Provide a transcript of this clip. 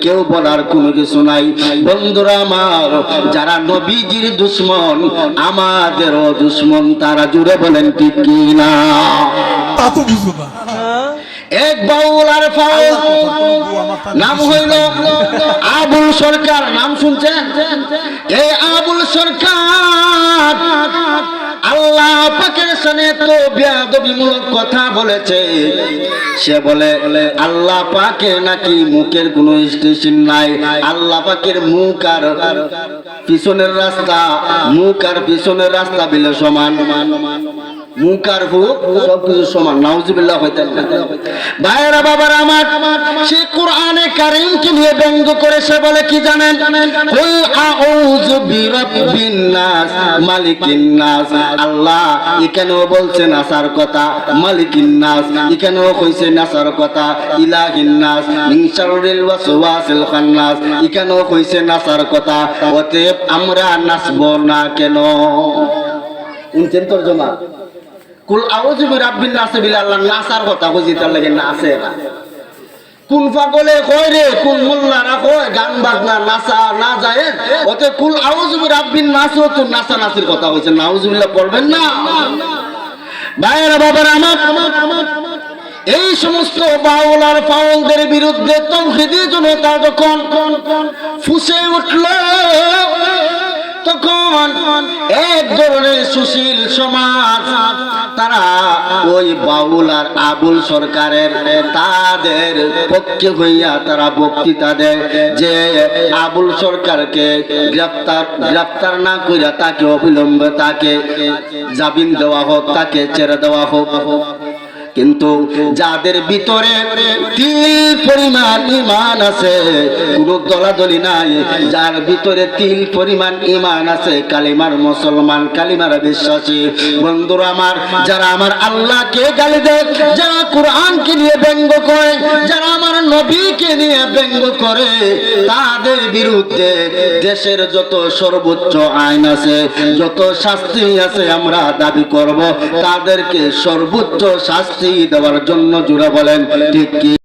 কেউ বলার কোনো কিছু নাই। বন্ধুরা আমার, যারা নবীজির দুশমন আমাদেরও দুশমন, তারা জুড়ে বলেন ঠিক কি না? তা তো বুঝবো না। এক বাউল আর ফাউল নাম হইল আবুল সরকার। নাম শুনছেন? এই আবুল সরকার আল্লাহ পাকের সামনে তো বেয়াদবিমূলক কথা বলেছে। সে বলে আল্লাহ পাকের নাকি মুখের কোনো স্টেশন নাই। আল্লাহ পাকের মুখ আর পিছনের রাস্তা, মুখ আর পিছনের রাস্তা বিলে সমান। মুখ আর বুক সবকিছু সমান। নাউজুবিল্লাহ হইতেন না। ভাইরা বাবার আমার, সে কোরআনে কারীমকে নিয়ে ব্যঙ্গ করে সে বলে কি জানেন? কুল আউযু বিরাব্বিন নাস মালিকিন নাস। আল্লাহ এখানেও বলছেন আসার কথা মালিকিন নাস, এখানেও কইছে নাসার কথা ইলাহিন নাস মিন শাররিল ওয়াসওয়াসিল খান্নাস, এখানেও কইছে নাসার কথা। অতএব আমরা নাচবো না কেন? শুনছেন তরজমা? কুল আউযু বিরাব্বিন নাস বিল আল্লাহ নাসার কথা কইছি, তার লাগে নাচে না। কোন পাগলে কয় রে, কোন মোল্লারা কয় গান বাজনা নাচা না যায়। ওতে কুল আউযু বিরাব্বিন নাস তো নাচা নাচির কথা কইছে। নাউজুবিল্লাহ পড়বেন না। ভাইরা বাবারা আমার, এই সমস্ত বাউল আর ফাউলদের বিরুদ্ধে তাওহীদি জনতা যখন ফুঁসে উঠল, তখন এক ধরনের সুশীল সমাজ তারা ওই বাউল আর আবুল সরকারের তাদের পক্ষে হইয়া তারা বক্তৃতা দেয় যে আবুল সরকারকে গ্রেফতার না কইরা তাকে অবিলম্বে তাকে জামিন দেওয়া হোক, তাকে ছেড়ে দেওয়া হোক। কিন্তু যাদের ভিতরে তিল পরিমাণ ঈমান আছে, কোনো দলাদলি নাই, যার ভিতরে তিল পরিমাণ ঈমান আছে, কালিমার মুসলমান, কালিমার বিশ্বাসী, বন্ধুরা আমার, যারা আমার আল্লাহকে গালি দেয়, যারা কোরআনকে নিয়ে ব্যঙ্গ করে, যারা আমার নবীকে নিয়ে ব্যঙ্গ করে, তাদের বিরুদ্ধে দেশের যত সর্বোচ্চ আইন আছে, যত শাস্তি আছে, আমরা দাবি করব তাদেরকে সর্বোচ্চ শাস্তি দেওয়ার জন্য। জোরে বলেন ঠিক কি?